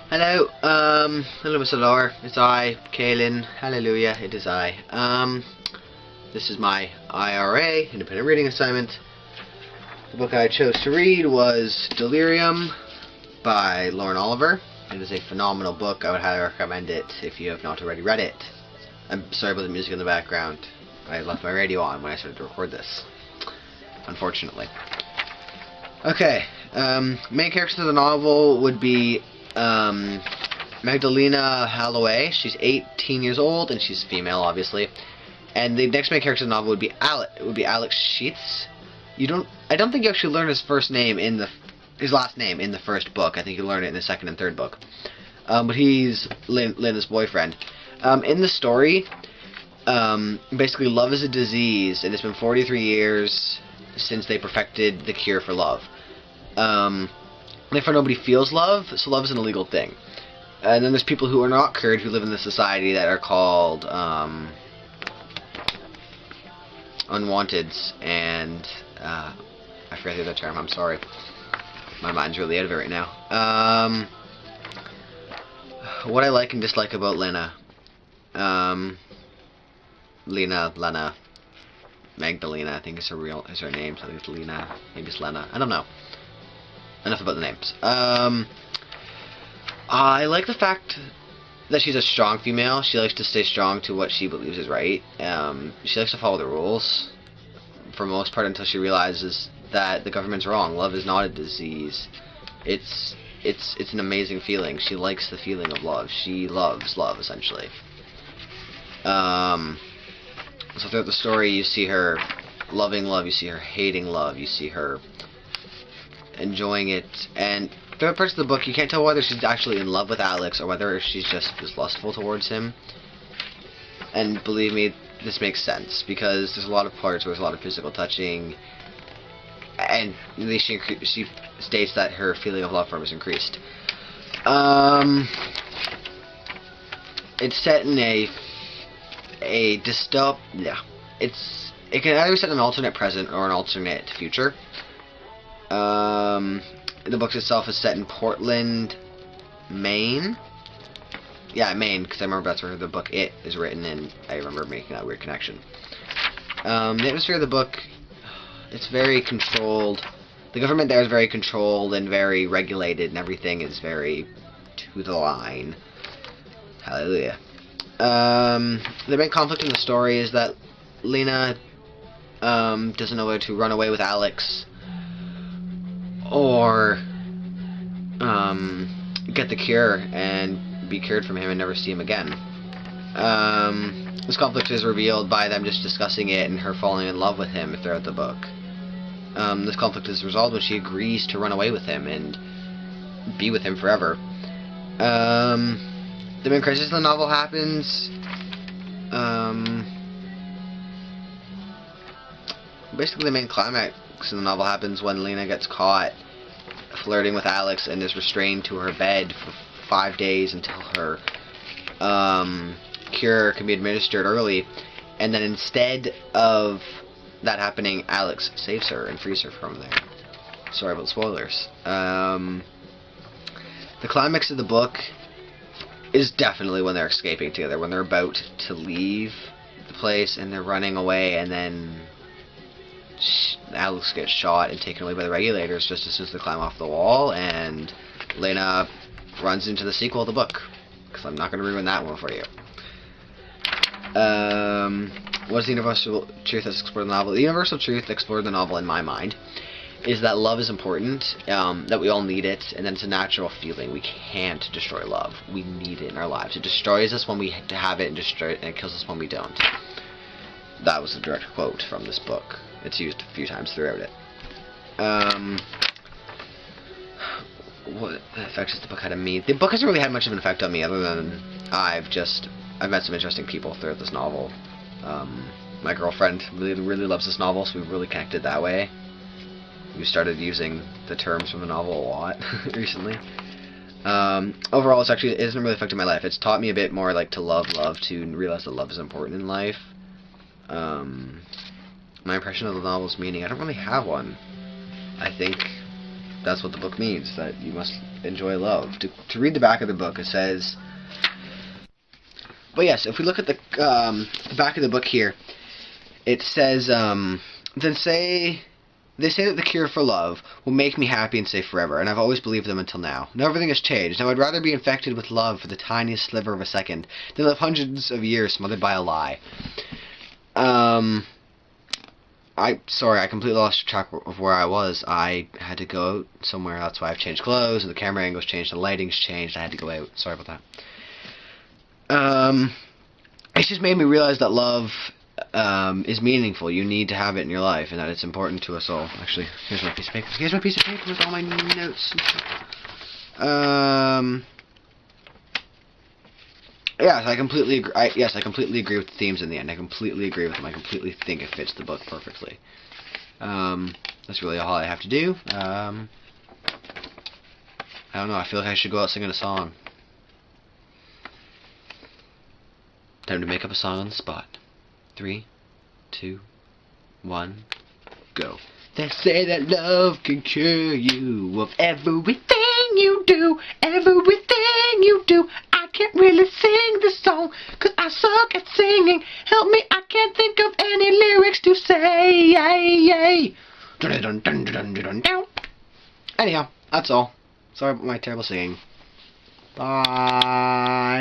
Hello, hello Mr. Lore, it's I, Kaylin, hallelujah, it is I. This is my IRA, independent reading assignment. The book I chose to read was Delirium by Lauren Oliver. It is a phenomenal book, I would highly recommend it if you have not already read it. I'm sorry about the music in the background, I left my radio on when I started to record this, unfortunately. Okay, main characters of the novel would be Magdalena Holloway. She's 18 years old and she's female, obviously. And the next main character of the novel would be Alex Sheets. I don't think you actually learn his last name in the first book. I think you learn it in the second and third book. But he's Lena's boyfriend. In the story, basically love is a disease, and it's been 43 years since they perfected the cure for love. Therefore nobody feels love, so love is an illegal thing. And then there's people who are not cured who live in this society that are called unwanteds, and I forget the other term, I'm sorry. My mind's really out of it right now. What I like and dislike about Lena. Lena, Magdalena, I think is her name, so I think it's Lena, maybe it's Lena, I don't know. Enough about the names. I like the fact that she's a strong female. She likes to stay strong to what she believes is right. She likes to follow the rules, for the most part, until she realizes that the government's wrong. Love is not a disease. It's an amazing feeling. She likes the feeling of love. She loves love, essentially. So throughout the story, you see her loving love, you see her hating love, you see her enjoying it, and throughout parts of the book you can't tell whether she's actually in love with Alex or whether she's just lustful towards him. And believe me, this makes sense, because there's a lot of parts where there's a lot of physical touching, and at least she states that her feeling of love for him is increased. It's set in a dystopia. Yeah, it can either be set in an alternate present or an alternate future. The book itself is set in Portland, Maine. Yeah, Maine, because I remember that's where the book It is written, and I remember making that weird connection. The atmosphere of the book, it's very controlled. The government there is very controlled and very regulated, and everything is very to the line. Hallelujah. The main conflict in the story is that Lena doesn't know whether to run away with Alex or get the cure and be cured from him and never see him again. This conflict is revealed by them just discussing it and her falling in love with him throughout the book. This conflict is resolved when she agrees to run away with him and be with him forever. The main crisis in the novel happens basically the main climax in the novel happens when Lena gets caught flirting with Alex and is restrained to her bed for 5 days until her cure can be administered early, and then instead of that happening, Alex saves her and frees her from there. Sorry about spoilers. The climax of the book is definitely when they're escaping together, when they're about to leave the place and they're running away, and then Alex gets shot and taken away by the regulators just as soon as they climb off the wall, and Lena runs into the sequel of the book, because I'm not going to ruin that one for you. What is the universal truth that's explored in the novel? The universal truth explored in the novel, in my mind, is that love is important, that we all need it, and that it's a natural feeling. We can't destroy love. We need it in our lives. It destroys us when we have it, and it kills us when we don't. That was a direct quote from this book. It's used a few times throughout it. What effect has the book had on me? The book hasn't really had much of an effect on me, other than I've met some interesting people throughout this novel. My girlfriend really loves this novel, so we've really connected that way. We started using the terms from the novel a lot recently. Overall, it hasn't really affected my life. It's taught me a bit more like to love, to realize that love is important in life. My impression of the novel's meaning, I don't really have one. I think that's what the book means, that you must enjoy love. To read the back of the book, it says... But yes, if we look at the back of the book here, it says, they say that the cure for love will make me happy and stay forever, and I've always believed them until now. Now everything has changed. Now I'd rather be infected with love for the tiniest sliver of a second than live hundreds of years smothered by a lie. Sorry, I completely lost track of where I was. I had to go out somewhere, that's why I've changed clothes, and the camera angle's changed, the lighting's changed, I had to go out. Sorry about that. It's just made me realize that love is meaningful. You need to have it in your life, and that it's important to us all. Actually, here's my piece of paper. Here's my piece of paper with all my notes and stuff. Yes, I completely agree. Yes, I completely agree with the themes in the end. I completely agree with them. I completely think it fits the book perfectly. That's really all I have to do. I don't know. I feel like I should go out singing a song. Time to make up a song on the spot. 3, 2, 1, go. They say that love can cure you of everything you do, everything you do. I can't really sing this song, 'cause I suck at singing. Help me, I can't think of any lyrics to say. Anyhow, that's all. Sorry about my terrible singing. Bye.